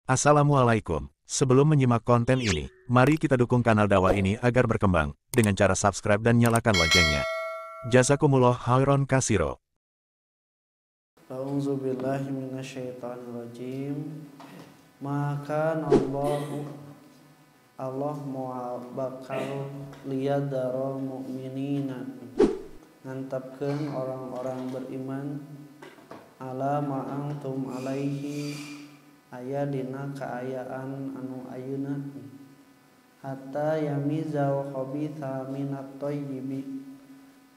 Assalamualaikum. Sebelum menyimak konten ini, mari kita dukung kanal dakwah ini agar berkembang dengan cara subscribe dan nyalakan loncengnya. Jazakumullah khairan kasiro. A'udzubillahi minasyaitonirrajim. Maka Allah moal bakal liyadaro mu'minina ngantapkeun orang-orang beriman ala ma'antum alaihi aya dina kaayaan anu ayeuna hatta yamizal khabitha minat thayyibi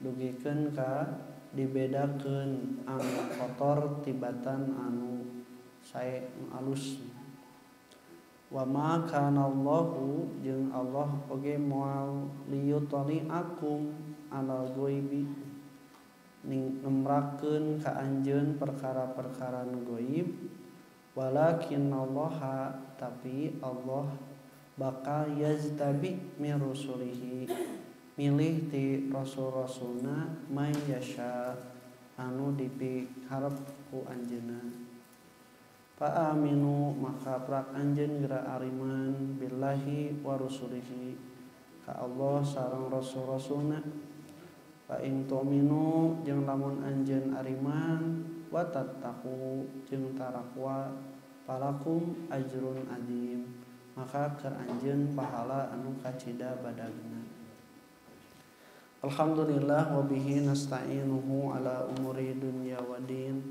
dugikeun ka dibedakeun anu kotor tibatan anu sae alus. Wa ma kana Allahu jeung Allah oge moal liyutali akum alal ghaibi ning nemrakeun ka anjeun perkara-perkara nu ghaib. Walakin Allah tapi Allah bakal yaztabi min rusulihi milih ti rasul-rasulna may yasha anu dipiharep ku anjeunna. Fa aminu maka prak anjeun geura ariman billahi wa rusulihi ka Allah sareng rasul-rasulna. Fa in tu'minu jeung lamun anjeun ariman wa tattaqu jeung tarakwa falakum ajrun adim maka keur anjeun pahala anu kacida badagna. Alhamdulillah wa bihi nasta'inuhu ala umuri dunya waddin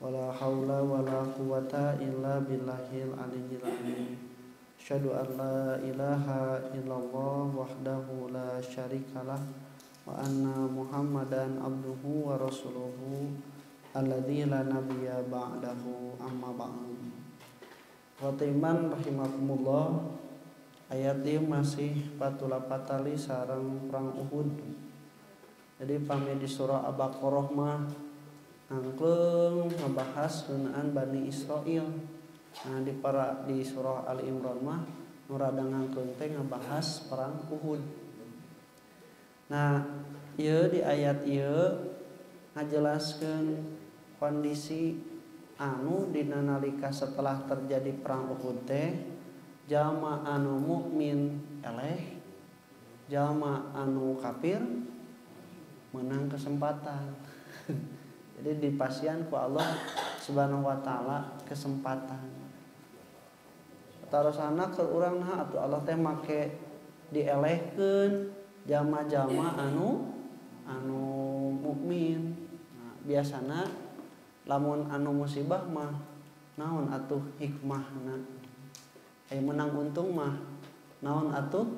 wala haula wala quwata illa billahil aliyyil azim. Asyhadu an la ilaha illallah wahdahu la syarikalah wa anna Muhammadan abduhu wa rasuluhu alladzi la nabiyya ba'dahu amma ba'du. Khatiman rahimakumullah, ayat ieu masih patula patali sareng perang Uhud. Jadi pami di surah Al-Baqarah mah angklung ngabahas ngeunaan Bani Israil. Nah di surah Al-Imran mah nu rada ngangkeung teh ngabahas perang Uhud. Nah, ieu di ayat ieu ngajelaskeun kondisi anu dina nalika setelah terjadi perang Uhud teh jalma anu mukmin eleh, jalma anu kafir menang kesempatan. Jadi dipasian ku Allah Subhanahu wa taala kesempatan. Tarosana ke urang nah atuh Allah teh make dielehkeun jalma-jalma anu mukmin. Nah, biasana lamun anu musibah mah naon atuh hikmahna, aya menang untung mah naon atuh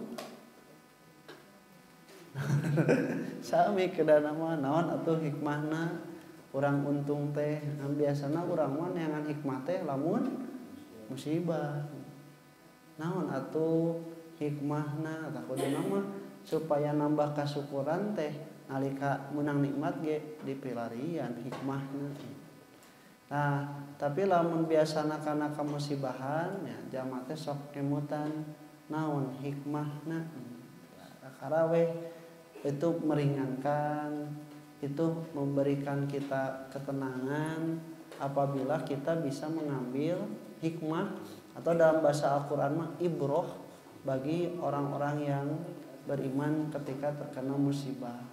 sami keudana mah naon atuh hikmahna urang untung teh. Biasana urang mah neangan hikmah teh lamun musibah naon atuh hikmahna tah kuduna mah supaya nambah kasyukuran teh nalika menang nikmat ge dipilarian hikmahna. Nah, tapi lamun biasana kana kamusibahan ya jalma teh sok kemutan naon hikmahna. Karawe itu meringankan, itu memberikan kita ketenangan apabila kita bisa mengambil hikmah atau dalam bahasa Al-Qur'an mah ibroh bagi orang-orang yang beriman ketika terkena musibah.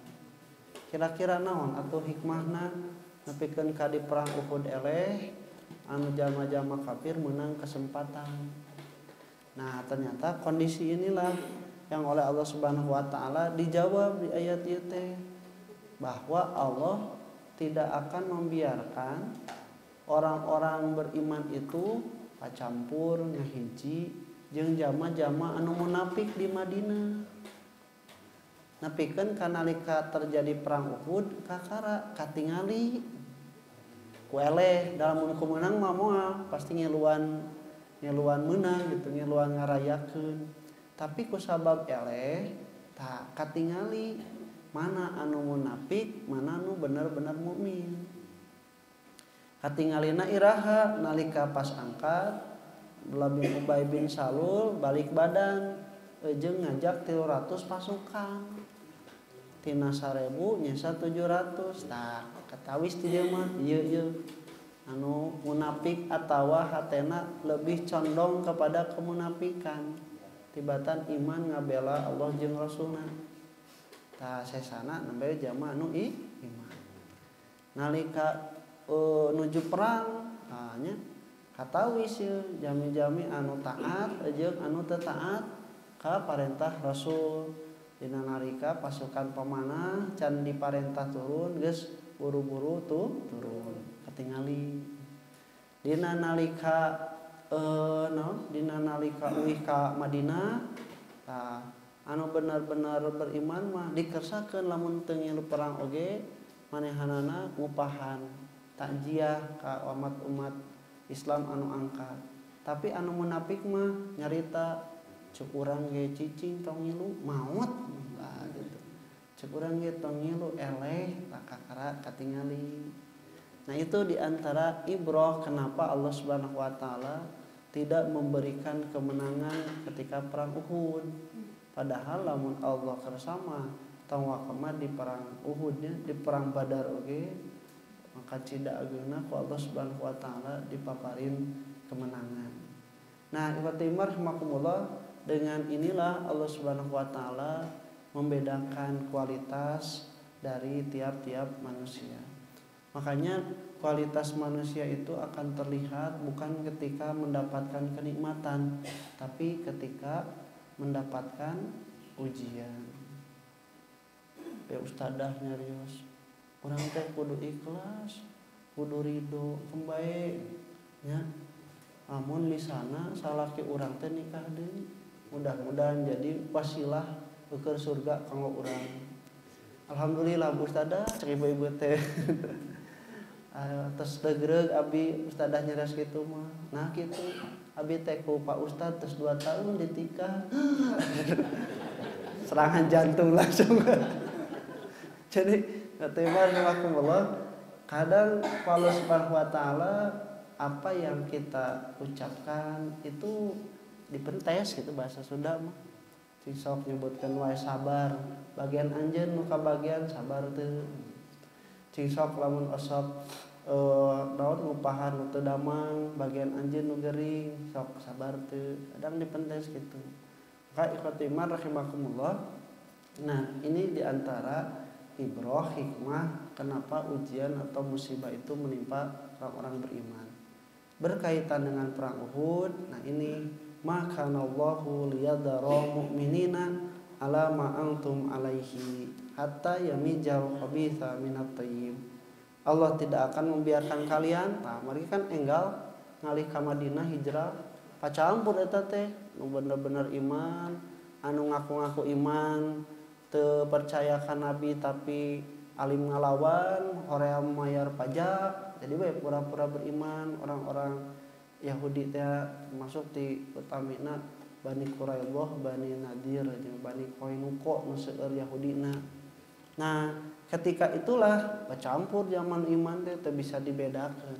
Kira-kira naon atuh hikmahna nepikeun ka di perang Uhud eleh anu jalma-jalma kafir menang kesempatan. Nah, ternyata kondisi inilah yang oleh Allah Subhanahu wa taala dijawab di ayat ieu teh bahwa Allah tidak akan membiarkan orang-orang beriman itu pacampur ngahiji jeung jalma-jalma anu munafik di Madinah. Napikeun kanalika terjadi perang Uhud kakara katingali ku eleh dalam mun ku meunang mah moal pasti ngiluan meunang gitu, ngiluan ngarayakeun. Tapi ku sabab eleh tah katingali mana anu munafik, mana anu bener-bener mukmin. Katingalina iraha nalika pas angkat bin Ubay bin Salul balik badan jeung ngajak 300 pasukan. Tina 1000 nya 700. Tah katawis ti dieu mah ieu. anu munafik atawa hatena lebih condong kepada kemunafikan tibatan iman ngabela Allah jeung Rasulna tah sesana nembe jama anu iman nalika nuju perang nya katawis jami-jami anu taat jeung anu teu taat ka parentah Rasul dina nalika pasukan pamanah can diparentah turun geus buru-buru turun katingali dina nalika dina nalika uih ka Madinah anu benar-benar beriman mah dikersakeun lamun teu ngilu perang oge manehanana ngupahan takjiah ka umat Islam anu angkat tapi anu munafik mah nyarita cuk urang ge cicing tong ngilu maot gitu cuk urang ge tong ngilu eleh kakara katingali. Nah itu diantara ibrah kenapa Allah Subhanahu wa Ta'ala tidak memberikan kemenangan ketika perang Uhud. Padahal lamun Allah kersama tong wakama di perang Uhudnya di perang Badar oge maka cida ageuna ku Allah Subhanahu wa Ta'ala dipaparin kemenangan. Nah ikhwati rahimakumullah dengan inilah Allah Subhanahu wa Ta'ala membedakan kualitas dari tiap-tiap manusia. Makanya kualitas manusia itu akan terlihat bukan ketika mendapatkan kenikmatan, tapi ketika mendapatkan ujian. Ustadah nyarios, orang teh kudu ikhlas, kudu ridho, kembali, ya. Amun misana salaki urang teh nikah deui, mudah-mudahan jadi wasilah keur surga kanggo urang. Alhamdulillah Bu Ustadah cek ibu-ibu teh. Terus degreg abi ustadah nyeres gitu mah nah gitu abi teh ku Pak Ustad terus 2 tahun ditikah serangan jantung langsung jadi teman Allah kadang Allah Subhanahu wa Ta'ala apa yang kita ucapkan itu dipentes gitu bahasa Sunda mah sing sok nyebutkeun wae sabar bagian anjeun nu kabagian sabar teu cing sok lamun osok daun ngupahan nu teu damang bagian anjeun nu gering sok sabar teu kadang dipentes gitu. Maka ikhwati iman rahimakumullah. Nah, ini diantara ibrah hikmah kenapa ujian atau musibah itu menimpa orang-orang beriman. Berkaitan dengan perang Uhud, nah ini maka Allahu liyadara mu'minina ala ma antum alaihi hatta yamijal khabitha minat thayyib. Allah tidak akan membiarkan kalian. Nah, mereka kan enggal ngalih ka Madinah hijrah pacampur eta teh nu bener-bener iman, anu ngaku-ngaku iman, teu percaya ka Nabi tapi alim ngalawan, hoream mayar pajak. Jadi we pura-pura beriman orang-orang Yahudi teh masuk di utamina Bani Quraidah, Bani Nadir jeung Bani Qainuqa nu seueur Yahudina. Nah, ketika itulah bercampur zaman iman teh teu bisa dibedakan.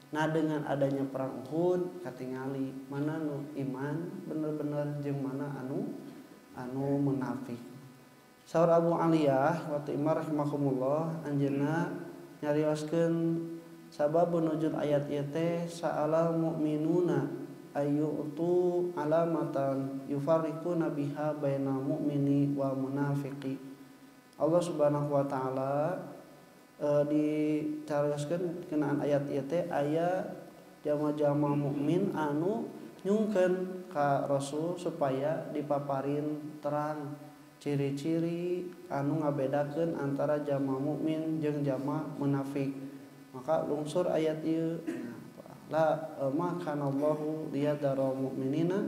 Nah, dengan adanya perang Uhud katingali mana nu iman bener-bener jeung mana anu munafik. Saur Abu Aliyah wa ta'imar rahimakumullah anjeunna nyarioskeun sababun nuzul ayat ieu teh sa'alal mu'minuna ayyutu alamatan yufarriquna biha bainal mu'mini wal munafiqi. Allah Subhanahu wa Ta'ala dicarioskeun kenaan ayat ieu teh aya jama-jama mukmin anu nyungkeun ka Rasul supaya dipaparin terang ciri-ciri anu ngabedakeun antara jama mukmin jeung jama munafik. Maka lungsur ayat ieu la makanallahu liyadara mu'minina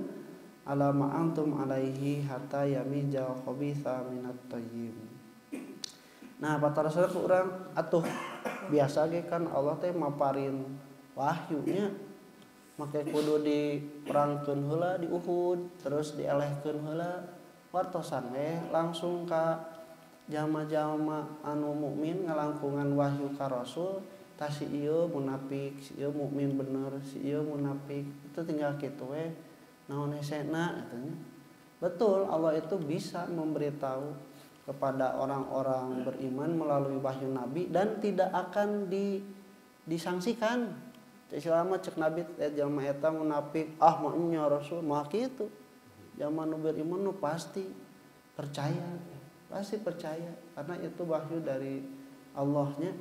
ala ma antum alaihi hatta yamijal khabitha minat thayyib. Nah, patara saudara urang atuh biasa ge kan Allah teh maparin wahyunya make kudu diperangkeun heula di Uhud terus dielehkeun heula wartosan we langsung ka jalma-jalma anu mukmin ngalangkungan wahyu ka Rasul tah si ieu munafik si ieu mukmin bener si ieu munafik itu tinggal kitu we naon hesena katanya. Betul Allah itu bisa memberitahu kepada orang-orang beriman melalui wahyu Nabi dan tidak akan disangsikan Islam cek Nabi jalma eta munafik mah nya Rasul mah kitu. Zaman nu beriman nu pasti percaya karena itu wahyu dari Allahnya.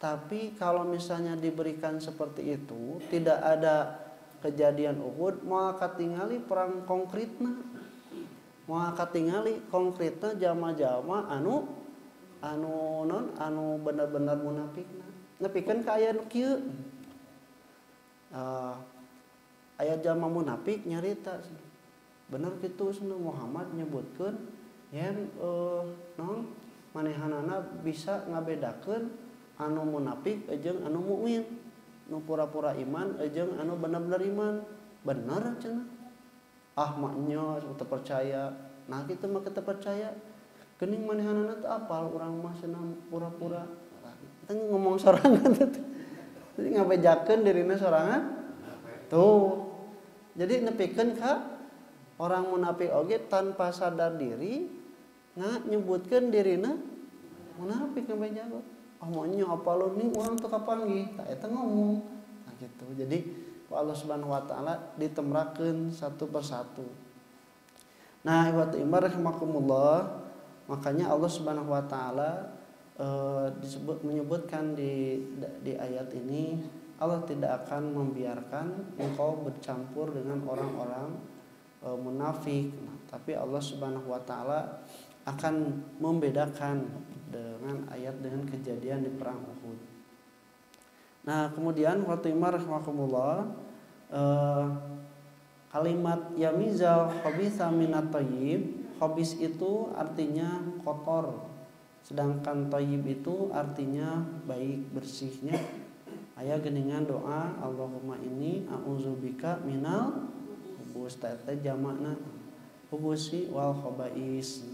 Tapi kalau misalnya diberikan seperti itu, tidak ada kejadian Uhud, mau katingali perang konkretna. Mau katingali konkretna jama-jama anu benar-benar munafikna. Nepikeun ka aya nu kieu. Aya jama munafik nyarita. Bener kitu Sunna Muhammad nyebutkeun yen manehanana bisa ngabedakeun anu munafik jeung anu mukmin, nu pura-pura iman jeung anu bener-bener iman. Bener cenah. Maknya teu percaya. Nah kitu mah kita percaya. Geuning manehanana teu apal urang mah cenah pura-pura. Kita ngomong sorangan teh. Jadi ngabejakeun dirina sorangan. Tuh. Jadi nepikeun ka orang munafik oge tanpa sadar diri nyebutkeun dirina munafik ngabejakeun. Maunya apa lo nih orang tuh kapanggih tak eta ngomong nah gitu. Jadi Allah Subhanahu wa taala ditemrakeun satu persatu. Nah iwat imar rahimakumullah, makanya Allah Subhanahu wa taala menyebutkan di ayat ini Allah tidak akan membiarkan engkau bercampur dengan orang-orang munafik. Nah, tapi Allah Subhanahu wa taala akan membedakan dengan ayat dengan kejadian di perang Uhud. Nah kemudian watimar rahmakumullah, kalimat yamizal khabitha minat thayyib, khabis itu artinya kotor, sedangkan thayyib itu artinya baik bersihnya. Aya geuningan doa Allahumma inni a'udzubika minal hubus, teh jamakna hubusi wal khabais,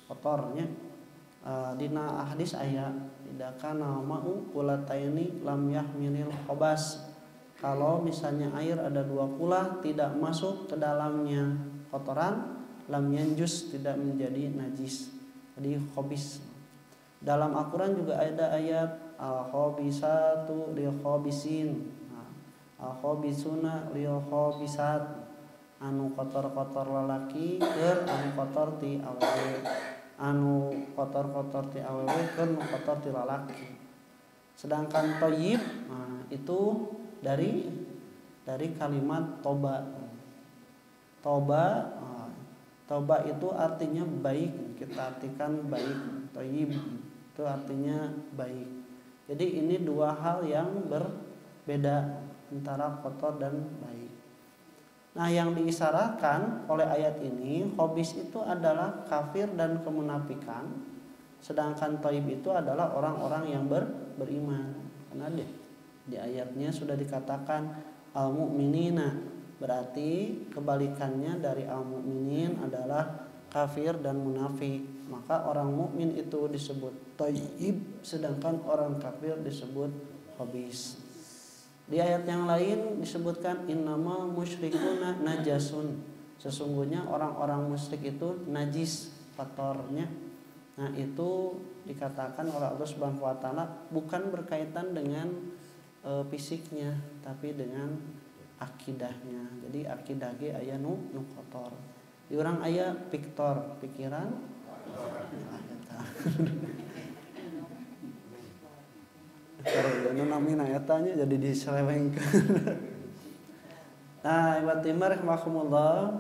kotornya. Dina hadis aya tidak kana ma'u qulataini lam yahmilil khabas. Kalau misalnya air ada dua kulah tidak masuk ke dalamnya kotoran, lam yanjus tidak menjadi najis. Jadi khabis. Dalam Al-Qur'an juga ada ayat al-khabisatu lil khabisin. Al-khabisuna lil khabisat. Anu kotor-kotor lalaki keur anu kotor ti awewe. Anu kotor-kotor ti awewe keur nu kotor ti lalaki. Sedangkan thayyib itu dari kalimat toba. Toba itu artinya baik, kita artikan baik. Thayyib itu artinya baik. Jadi ini dua hal yang berbeda antara kotor dan baik. Nah yang diisyaratkan oleh ayat ini, khabis itu adalah kafir dan kemunafikan, sedangkan thayyib itu adalah orang-orang yang beriman. Karena di ayatnya sudah dikatakan al-mu'minina, berarti kebalikannya dari al-mu'minin adalah kafir dan munafik. Maka orang mukmin itu disebut thayyib, sedangkan orang kafir disebut khabis. Di ayat yang lain disebutkan innamal musyrikuna najasun. Sesungguhnya orang-orang musyrik itu najis, kotornya. Nah, itu dikatakan oleh Allah Subhanahu wa taala bukan berkaitan dengan fisiknya, tapi dengan akidahnya. Jadi akidah ge aya nu kotor. Di urang aya piktor, pikiran. Karena namina etanya jadi diselewengkeun. Nah, ibad timar rahimakumullah,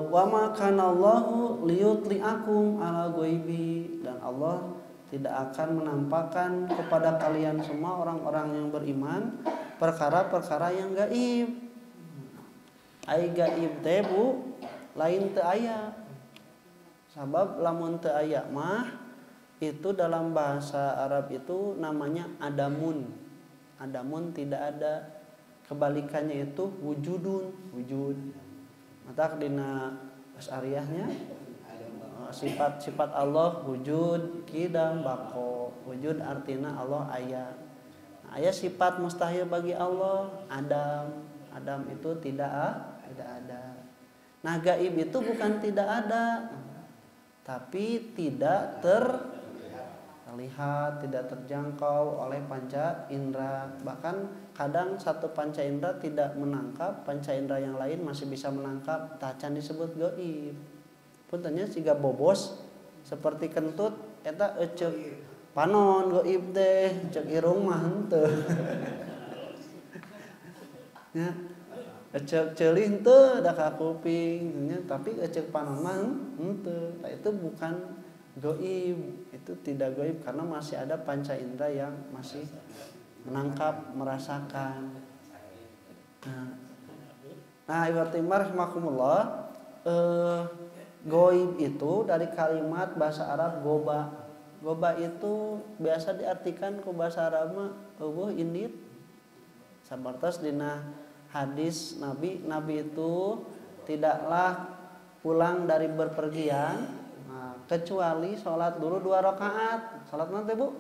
wa ma kana Allahu liyutli'akum ala ghaibi, dan Allah tidak akan menampakkan kepada kalian semua orang-orang yang beriman perkara-perkara yang gaib. Ai gaib teh Bu lain teu aya. Sabab lamun teu aya mah itu dalam bahasa Arab itu namanya adamun. Adamun tidak ada. Kebalikannya itu wujudun, wujud. Mata dina asyariyahnya sifat-sifat Allah wujud, kidam, bako. Wujud artinya Allah aya. Nah, aya sifat mustahil bagi Allah, Adam. Adam itu tidak ada. Nah, gaib itu bukan tidak ada, tapi tidak terlihat. terlihat, tidak terjangkau oleh panca indera. Bahkan kadang satu panca indera tidak menangkap, panca indera yang lain masih bisa menangkap, tacan disebut gaib. Puntennya siga bobos seperti kentut eta ecek panon gaib teh, cek irung mah henteu. Ya, ecek ceulih teu da ka kuping nya, tapi ecek panon mah henteu. Nah, itu bukan gaib, itu tidak gaib karena masih ada panca indera yang masih menangkap, merasakan. Nah, iwatimar rahimakumullah, gaib itu dari kalimat bahasa Arab goba. Goba itu biasa diartikan ku bahasa Arab mah eueuh indit. Sabartos dina hadis Nabi itu tidaklah pulang dari berpergian kecuali sholat dulu 2 rakaat. Sholat nanti bu?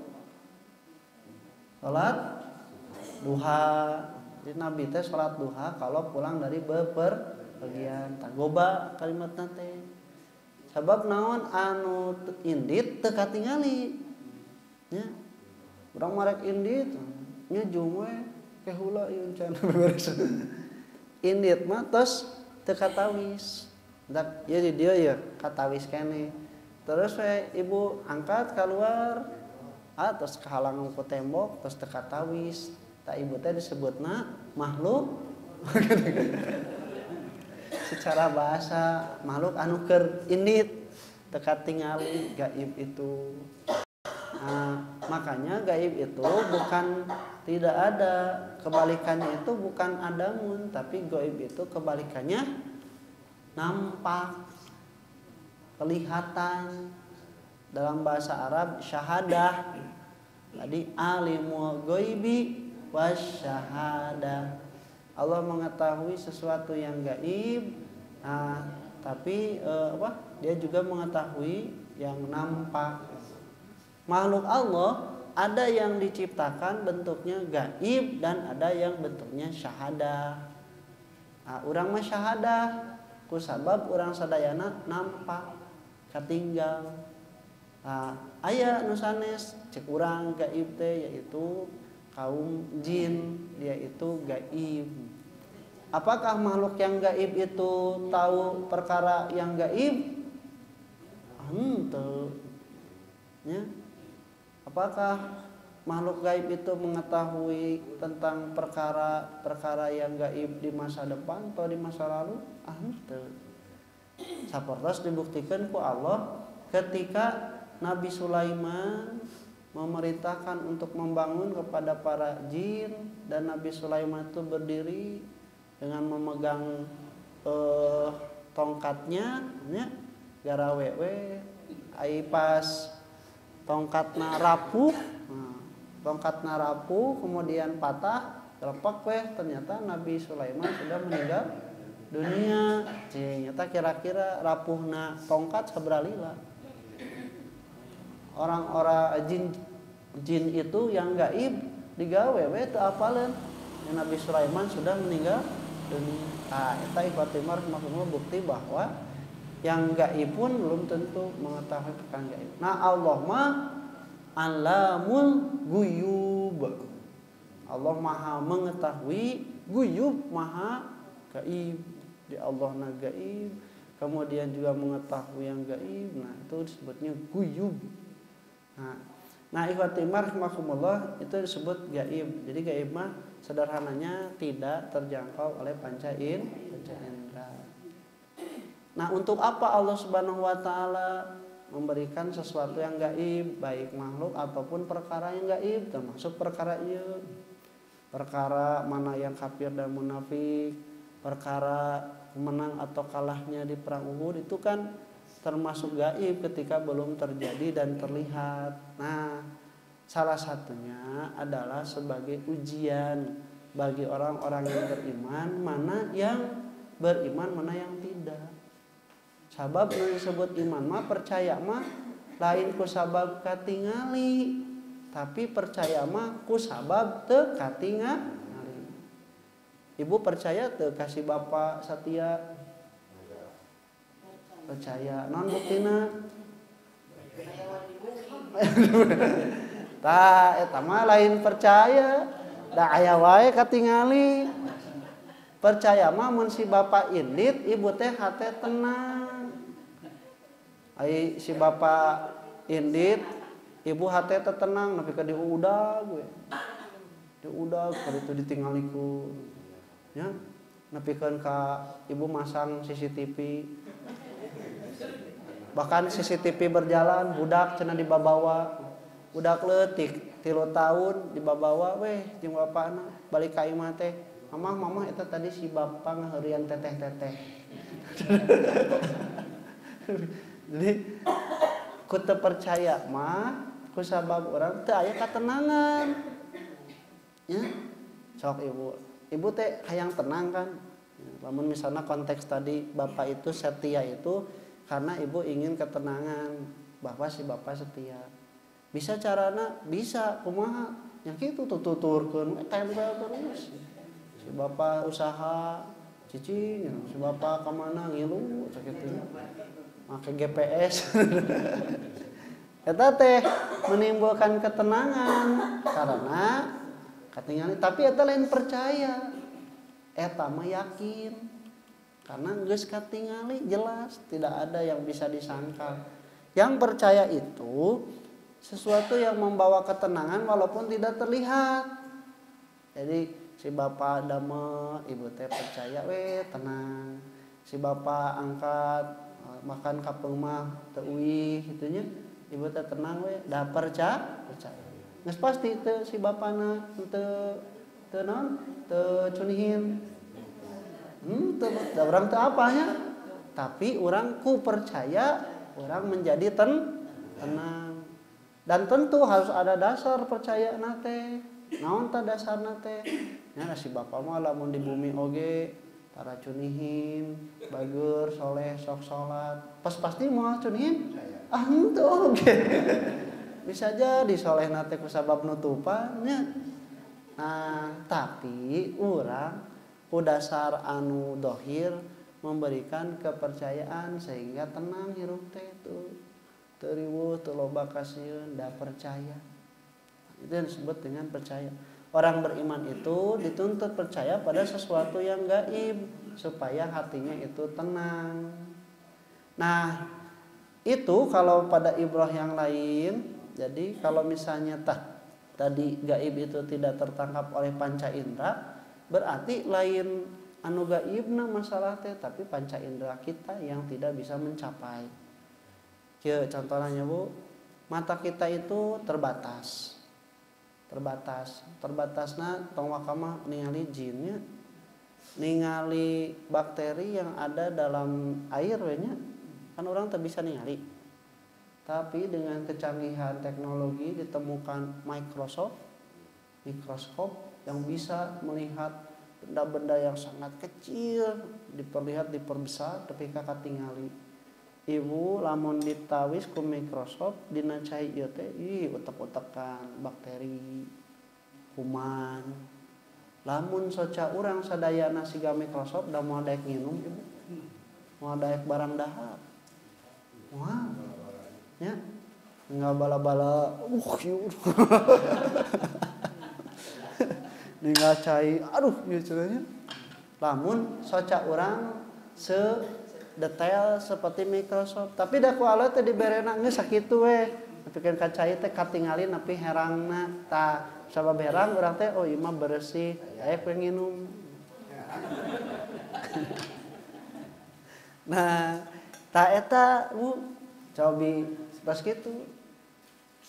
Sholat duha. Jadi Nabi teh sholat duha kalau pulang dari bepergian. Tagoba kalimat nanti. Sabab naon anu indit teu katingali. Nya. Urang marek indit nya jung we kehula ieu can beberes. Indit mah tos teu katawis. Dak jadi dia ya katawis keneh. Terus ibu angkat keluar, terus kehalangan ku tembok, terus teu katawis. Tak ibu teh disebutna makhluk. Secara bahasa makhluk anu keur indit, teu katingali gaib itu. Nah, makanya gaib itu bukan tidak ada, kebalikannya itu bukan adamun, tapi gaib itu kebalikannya nampak. Kelihatan. Dalam bahasa Arab syahadah. Tadi alimul ghaibi wasyahadah. Allah mengetahui sesuatu yang gaib. Nah, tapi dia juga mengetahui yang nampak. Makhluk Allah ada yang diciptakan bentuknya gaib dan ada yang bentuknya syahadah. Nah, urang mah syahadah kusabab urang sadayana nampak katinggal. Nah, aya nu sanes cek urang gaib teh yaitu kaum jin, dia itu gaib. Apakah makhluk yang gaib itu tahu perkara yang gaib? Henteu. Ya. Apakah makhluk gaib itu mengetahui tentang perkara-perkara yang gaib di masa depan atau di masa lalu? Henteu. Sapertos dibuktikan ku Allah ketika Nabi Sulaiman memerintahkan untuk membangun kepada para jin, dan Nabi Sulaiman itu berdiri dengan memegang tongkatnya nya garawewe ai pas tongkatna rapuh. Tongkatna rapuh kemudian patah lepak weh, ternyata Nabi Sulaiman sudah meninggal dunia. Ternyata kira-kira rapuhna tongkat sabralila. Orang-orang jin itu yang gaib digawe we teu apaleun Nabi Sulaiman sudah meninggal dunia. Eta ikhwatimar maksudnya bukti bahwa yang gaib pun belum tentu mengetahui perkara gaib. Nah, Allah mah alamul guyub. Allah maha mengetahui guyub, maha gaib. Di Allah na gaib, kemudian juga mengetahui yang gaib. Nah, itu disebutnya guyub. Nah, ikhwatimar rahimakumullah, itu disebut gaib. Jadi gaib mah sederhananya tidak terjangkau oleh panca indera. Nah, untuk apa Allah Subhanahu wa taala memberikan sesuatu yang gaib, baik makhluk ataupun perkara yang gaib, termasuk perkara ieu. Perkara mana yang kafir dan munafik, perkara menang atau kalahnya di perang Uhud itu kan termasuk gaib ketika belum terjadi dan terlihat. Nah, salah satunya adalah sebagai ujian bagi orang-orang yang beriman, mana yang beriman, mana yang tidak. Sabab nu disebut iman mah percaya mah lain ku sabab katingali, tapi percaya mah ku sabab teu katingali. Ibu percaya teu kasih bapak satia? Percaya. Non buktina Tah eta mah lain percaya. Da aya wae katingali. Percaya mah mun si bapa indit, ibu teh hate tenang. Ai si bapa indit, ibu hate teh tenang nepi ka diudag we. Diudag kada itu ditinggaliku. Ya, nepikeun ka ibu masang CCTV. Bahkan CCTV berjalan, budak cenah dibabawa. Budak leutik 3 tahun dibabawa weh jeung bapana balik ka imah teh. Mama eta tadi si bapa ngaheurian teteh-teteh. Jadi ku teu percaya mah kusabab urang teu aya katenangan. Ya. Sok ibu. Ibu teh hayang tenang kan. Lamun misalnya konteks tadi bapak itu setia itu karena ibu ingin ketenangan bahwa si bapak setia. Bisa carana, bisa kumaha. Yang kitu tuturkeun tempel terus. Si bapak usaha cicing, si bapak kemana ngilu sakitu. Make GPS. Eta teh menimbulkan ketenangan karena katingali tapi eta lain percaya. Eta mah yakin. Karena geus katingali jelas tidak ada yang bisa disangkal. Yang percaya itu sesuatu yang membawa ketenangan walaupun tidak terlihat. Jadi si bapak damel, ibu teh percaya we tenang. Si bapak angkat makan kapeng mah teu uih kitu nya. Ibu teh tenang we, da percaya. Geus pasti teu si bapana teu naon? Teu cunihin. Urang teu apanya. Tapi urang ku percaya, urang menjadi tenang. Dan tentu harus ada dasar percaya nate. Naon ta dasarna teh? Nya si bapa mah lamun di bumi oge tara cunihin, bager, soleh, sok salat. Pas pasti moal cunihin? Ah henteu oge. Bisa jadi soleh nate ku sabab nutupan nya. Nah, tapi urang ku dasar anu dohir memberikan kepercayaan sehingga tenang hirup teh tuh. Teu riweuh, teu loba kasieun, da percaya. Itu yang disebut dengan percaya. Orang beriman itu dituntut percaya pada sesuatu yang gaib supaya hatinya itu tenang. Nah, itu kalau pada ibrah yang lain, jadi kalau misalnya tadi gaib itu tidak tertangkap oleh panca indera, berarti lain anu gaibna masalah teh, tapi panca indera kita yang tidak bisa mencapai. Kieu contohnya Bu, mata kita itu terbatasna tong wakamah ningali jinnya, ningali bakteri yang ada dalam air we nya kan orang teu bisa ningali. Tapi dengan kecanggihan teknologi ditemukan mikroskop yang bisa melihat benda-benda yang sangat kecil diperbesar tapi kakak tingali. Ibu lamun ditawis ku mikroskop dina cai ieu teh utek-utekan bakteri kuman. Lamun soca urang sadayana siga mikroskop da moal daek nginum ibu. Moal daek barang dahar. Wah. Ya. Enggak bala-bala ninggal cai aduh ieu cenah. Lamun soca urang detail seperti Microsoft tapi da ku Allah teh diberena geus sakitu we nepikeun ka cai teh katingali nepi herangna tah sabab herang urang teh oh ieu mah bersih daek we nginum. Nah tah eta Bu cobi pas kitu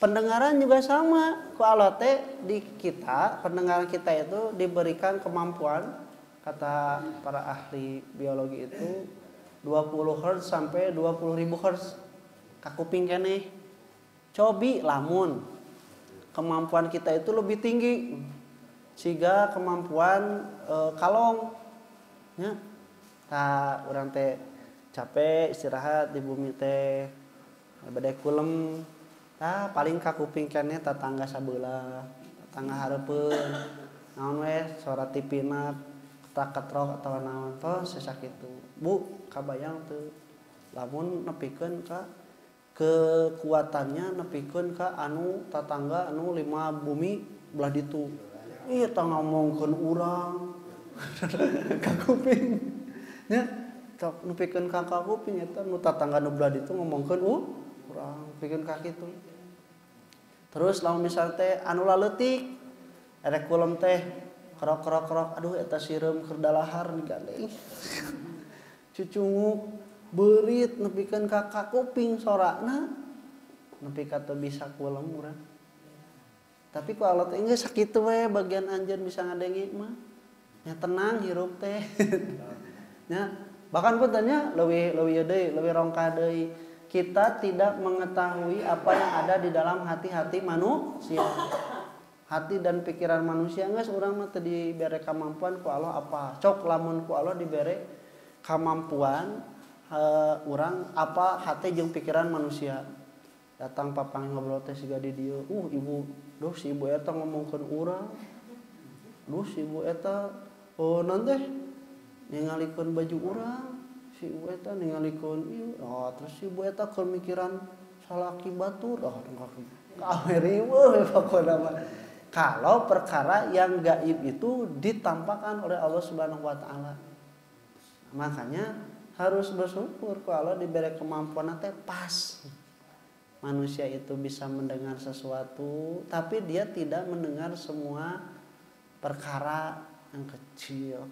pendengaran juga sama ku Allah teh di kita pendengaran kita itu diberikan kemampuan kata para ahli biologi itu 20 Hz sampai 20.000 Hz ka kuping keneh. Cobi lamun kemampuan kita itu lebih tinggi siga kemampuan kalong nya. Tah urang teh capek istirahat di bumi teh bade kulem. Tah paling ka kuping keneh tatangga sabeula, tatangga hareupeun. Naon we suara tipina ketrok atau naon tos sakitu. Bu kabayang tuh lamun nepikeun ka kekuatannya nepikeun ka anu tatangga anu 5 bumi belah ditu. Ieu tah ngomongkeun urang ka kuping. Nya cok nepikeun ka kuping eta nu tatangga nu belah ditu ngomongkeun urang pikeun ka kitu. Terus lamun misal teh anu laleutik erek kulem teh krok aduh eta sireum keur dalahar digandeng. Cucunguk beurit nepikeun ka kuping sorana nepi ka teu bisa kulem urang. Tapi ku Allah teh geus sakitu we bagian anjeun bisa ngadenge mah. Nya tenang hirup teh. Nya bahkan pun tanya leuwih deui, leuwih rongkah deui. Kita tidak mengetahui apa yang ada di dalam hati-hati manusia. Hati dan pikiran manusia geus urang mah teu dibere kamampuan ku Allah apa. Cok lamun ku Allah dibere kamampuan urang apa hati jeung pikiran manusia. Datang papang ngobrol teh siga di dieu. Ibu, duh si ibu eta ngomongkeun urang. Duh si ibu eta naon teh ningalikeun baju urang. Si ibu eta ningalikeun ieu. Terus si ibu eta keur mikiran salaki batur. Kameri weuh pokona mah. Kalau perkara yang gaib itu ditampakkan oleh Allah Subhanahu wa taala. Makanya harus bersyukur kalau diberi kemampuan teh pas. Manusia itu bisa mendengar sesuatu, tapi dia tidak mendengar semua perkara yang kecil,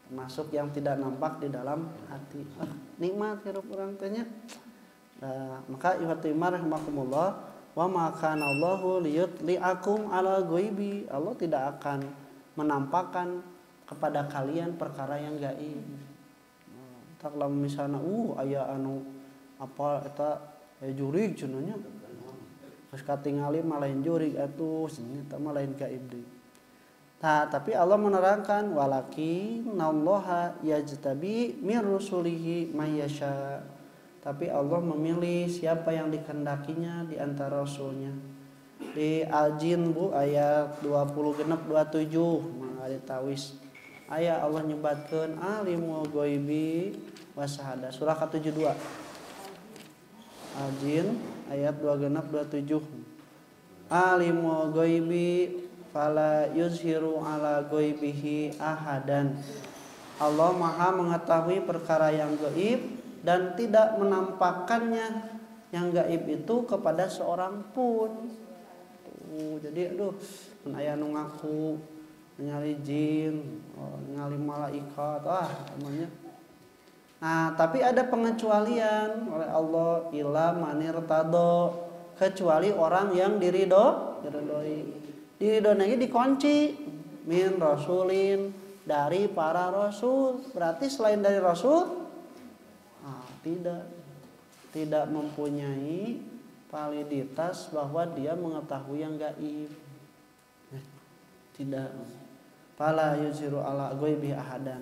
termasuk yang tidak nampak di dalam hati. Nikmat hirup urang teh nya. Maka iwatu imar rahimakumullah, wa ma kana Allahu liyutliakum ala ghaibi. Allah tidak akan menampakkan kepada kalian perkara yang gaib. Tak lamun misalna aya anu apa eta jurig cenah nya. Geus katingali mah lain jurig atuh, eta mah lain gaib deui. Tapi Allah menerangkan walakinnallaha yajtabi mir rusulihi may yasha. Tapi Allah memilih siapa yang dikehendakinya di antara rasulnya. Di Al-Jin Bu ayat 20 genep 27 mangga ditawis. Aya Allah nyebatkeun alimul ghaibi wasahada surah ke-72. Al-Jin ayat 2 genep 27. Alimul ghaibi fala yuzhiru ala ghaibihi ahadan. Allah Maha mengetahui perkara yang gaib dan tidak menampakkannya yang gaib itu kepada seorang pun. Jadi mun aya nu ngaku ningali jin, ningali malaikat, namanya. Tapi ada pengecualian oleh Allah ila manir tado, kecuali orang yang diridhoi. Diridhoi lagi dikunci min rasulin, dari para rasul. Berarti selain dari rasul tidak mempunyai validitas bahwa dia mengetahui yang gaib. Tidak. Fala yuziru ala ghaibi ahadan.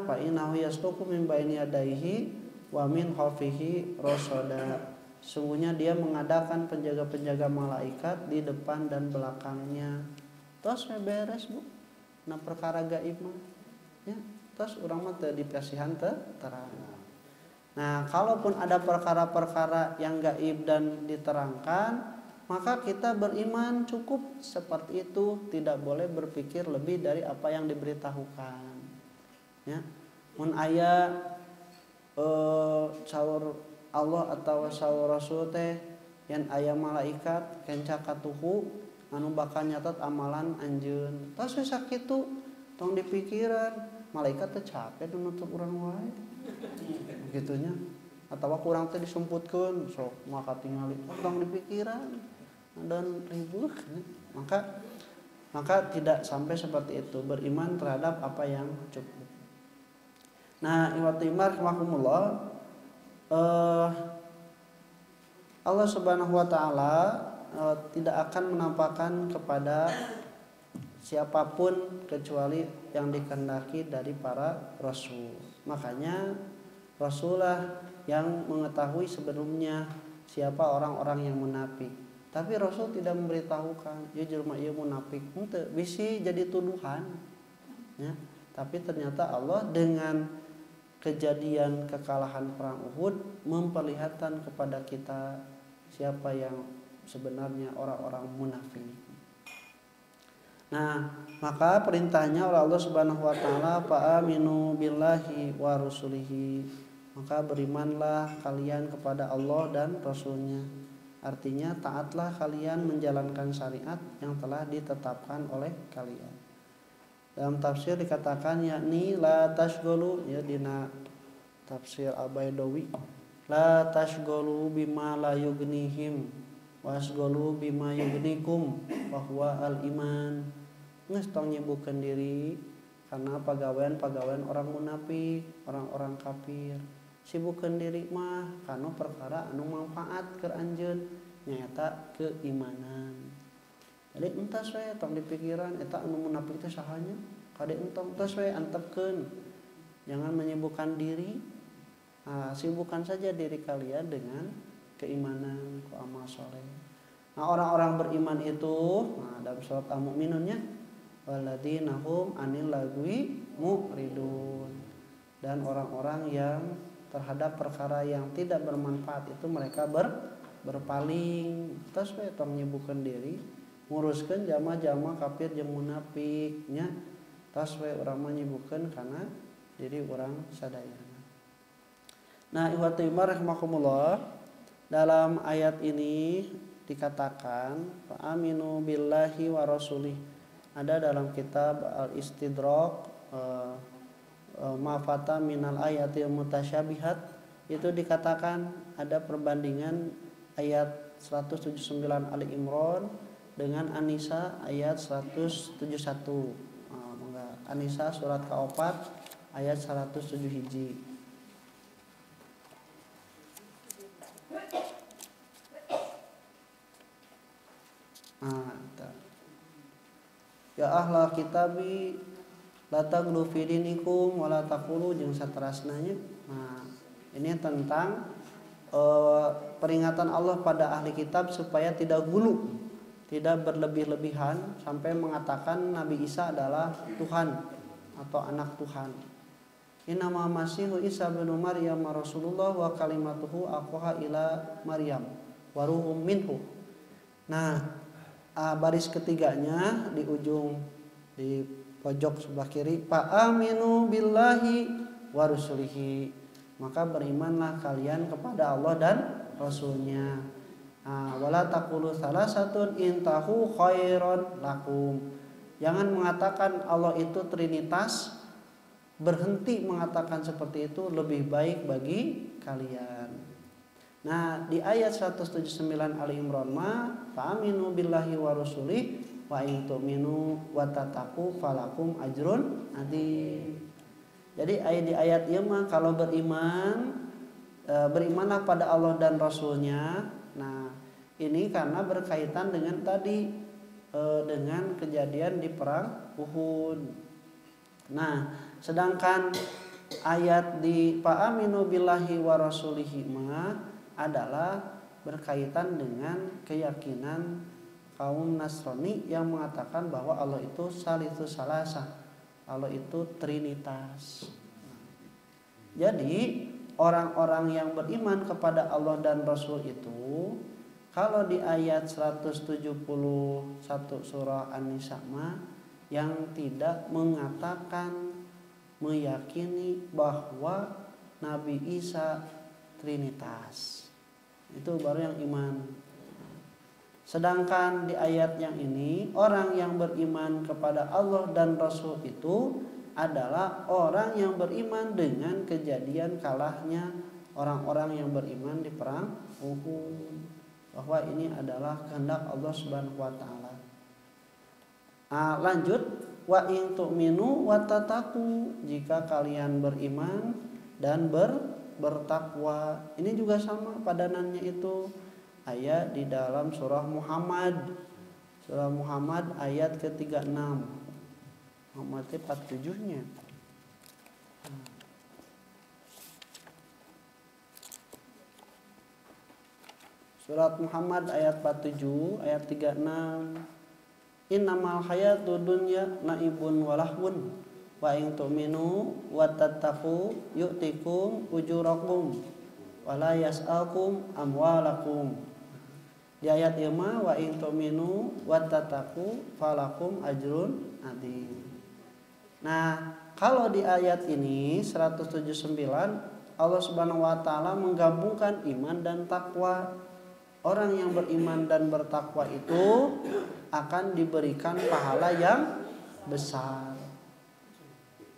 Fa innahu yasluku min baini yadayhi wa min khalfihi rasada. Sungguhnya dia mengadakan penjaga-penjaga malaikat di depan dan belakangnya. Tos beres Bu. Nah perkara gaib mah. Ya, tos urang mah teu dipasihan teu terang. Nah, kalaupun ada perkara-perkara yang gaib dan diterangkan, maka kita beriman cukup seperti itu, tidak boleh berpikir lebih dari apa yang diberitahukan. Ya, mun aya saur Allah atau saur Rasul teh yang aya malaikat kenca katuhu anu bakal nyatet amalan anjeun. Tos sakitu tong dipikiran, malaikat teh capek nutup urang wae. Begitunya atau kurang teh disumputkeun sok maka tingali urang di pikiran dan ribut. Maka tidak sampai seperti itu, beriman terhadap apa yang cukup. Nah, iwatu imar rahimakumullah, Allah Subhanahu wa taala tidak akan menampakkan kepada siapapun kecuali yang dikehendaki dari para rasul. Makanya Rasulullah yang mengetahui sebelumnya siapa orang-orang yang munafik. Tapi Rasul tidak memberitahukan, ya jelema ieu munafik. Henteu, bisi jadi tuduhan. Ya, tapi ternyata Allah dengan kejadian kekalahan perang Uhud memperlihatkan kepada kita siapa yang sebenarnya orang-orang munafik. Nah, maka perintahnya oleh Allah Subhanahu wa taala, fa'aminu billahi wa rusulihi. Maka berimanlah kalian kepada Allah dan Rasulnya. Artinya taatlah kalian menjalankan syariat yang telah ditetapkan oleh kalian. Dalam tafsir dikatakan yakni la tashghalu, ya dina tafsir Al-Baidawi, la tashghalu bima la yughnihim wasghalu bima yughnikum wa huwa al-iman. Geus tong nyibukkeun diri karena pagawean-pagawean orang munafik, orang-orang kafir. Sibukkeun diri mah kana perkara anu manfaat keur anjeun nyaeta keimanan. Jadi entas we tong dipikiran eta anu munafik teh sahanya, kade entong tos we antepkeun. Jangan menyibukkan diri. Sibukkan saja diri kalian dengan keimanan, ku amal soleh. Nah, orang-orang beriman itu, dalam surat Al-Mu'minunnya, walladzina hum 'anil lagwi mu'ridun. Dan orang-orang yang terhadap perkara yang tidak bermanfaat itu mereka berpaling. Terus we tong nyibukkeun diri nguruskeun jamaah-jamaah kafir jeung munafik nya. Tas we urang mah nyibukkeun kana diri urang sadayana. Nah, ikhwatu iman rahimakumullah, dalam ayat ini dikatakan fa'aminu billahi wa rasulih. Ada dalam kitab Al-Istidrak ma fata minal ayatil mutasyabihat, itu dikatakan ada perbandingan ayat 179 Ali Imran dengan An-Nisa ayat 171. An-Nisa surat ke-4 ayat 107 hiji. Ya ahla kitabi la taghlu fi dinikum wa la taqulu jeung saterasnanya. Nah, ini tentang peringatan Allah pada ahli kitab supaya tidak gulu, tidak berlebih-lebihan sampai mengatakan Nabi Isa adalah Tuhan atau anak Tuhan. Innama masihu Isa bin Maryam Rasulullah wa kalimatuhu aqaha ila Maryam wa ruhum minhu. Nah, baris ketiganya di ujung di pojok sebelah kiri, fa'aminu billahi wa rusulihi. Maka berimanlah kalian kepada Allah dan Rasulnya. Wala taqulu salasatun intahu khairon lakum. Jangan mengatakan Allah itu trinitas, berhenti mengatakan seperti itu lebih baik bagi kalian. Nah, di ayat 179 Ali Imran ma fa'aminu billahi wa rusulih wa in tu'minu wa tattaqu falakum ajrun adzim. Jadi di ayat ieu mah kalau berimanlah pada Allah dan Rasulnya. Nah, ini karena berkaitan dengan tadi dengan kejadian di perang Uhud. Nah, sedangkan ayat di fa'aminu billahi wa rasulihi mah adalah berkaitan dengan keyakinan kaum Nasrani yang mengatakan bahwa Allah itu salisus salasa, Allah itu trinitas. Jadi orang-orang yang beriman kepada Allah dan Rasul itu, kalau di ayat 171 surah An-Nisa yang tidak mengatakan, meyakini bahwa Nabi Isa trinitas, itu baru yang iman. Sedangkan di ayat yang ini, orang yang beriman kepada Allah dan Rasul itu adalah orang yang beriman dengan kejadian kalahnya orang-orang yang beriman di perang Uhud, bahwa ini adalah kehendak Allah Subhanahu wa taala. Lanjut, wa in tu'minu wa tattaqu, jika kalian beriman dan bertakwa. Ini juga sama padanannya itu ayat di dalam surah Muhammad. Surah Muhammad ayat ke-36. Muhammad 47-nya. Surat Muhammad ayat 47, ayat 36. Innamal hayatud dunya laibun wa lahwun wa in tu'minu wa tattaqu yu'tikum ujurakum wa la yas'alkum amwalakum. Di ayat ieu mah wa in tu'minu wa tattaqu falakum ajrun adzim. Nah, kalau di ayat ini 179 Allah Subhanahu wa taala menggabungkan iman dan takwa. Orang yang beriman dan bertakwa itu akan diberikan pahala yang besar.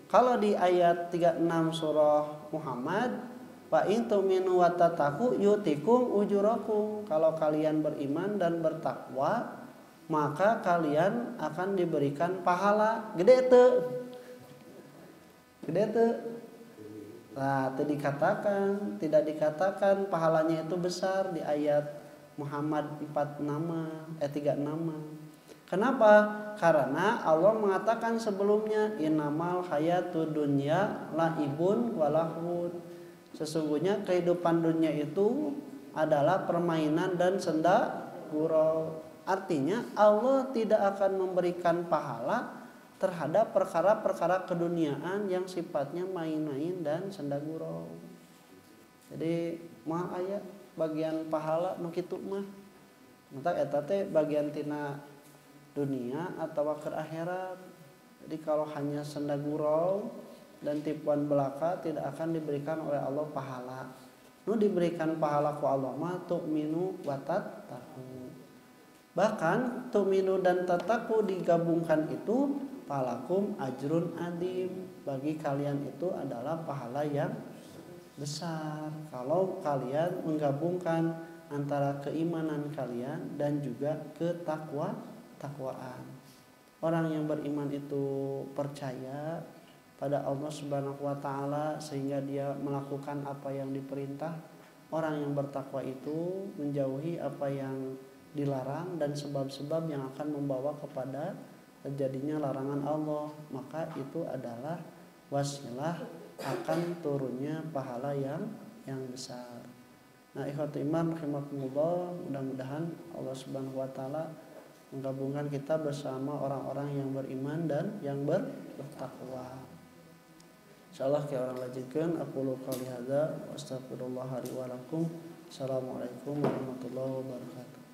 Kalau di ayat 36 surah Muhammad, wa in tu'minu wa tattaqu yu'tikum ujurakum. Kalau kalian beriman dan bertakwa, maka kalian akan diberikan pahala gede teu. Gede teu. Nah, tidak dikatakan pahalanya itu besar di ayat Muhammad 36. Kenapa? Karena Allah mengatakan sebelumnya innamal hayatud dunya laibun walahun. Sesungguhnya kehidupan dunia itu adalah permainan dan senda gurau. Artinya Allah tidak akan memberikan pahala terhadap perkara-perkara keduniaan yang sifatnya main-main dan senda gurau. Jadi mah aya bagian pahala nu kitu mah. Mata eta teh bagian tina dunia atau ke akhirat. Jadi kalau hanya senda gurau dan tipuan belaka tidak akan diberikan oleh Allah pahala. Nu diberikan pahala ku Allah mah tu'minu wa tattaqu. Bahkan tu'minu dan tattaqu digabungkan itu falakum ajrun adim. Bagi kalian itu adalah pahala yang besar kalau kalian menggabungkan antara keimanan kalian dan juga ketakwaan. Orang yang beriman itu percaya pada Allah Subhanahu wa taala sehingga dia melakukan apa yang diperintah. Orang yang bertakwa itu menjauhi apa yang dilarang dan sebab-sebab yang akan membawa kepada terjadinya larangan Allah, maka itu adalah wasilah akan turunnya pahala yang besar. Nah, ikhwatul iman rahimakumullah, mudah-mudahan Allah Subhanahu wa taala menggabungkan kita bersama orang-orang yang beriman dan yang bertakwa. Insyaallah ke orang lajengkeun aqulu qouli hadza wa astaghfirullah li wa lakum. Assalamualaikum warahmatullahi wabarakatuh.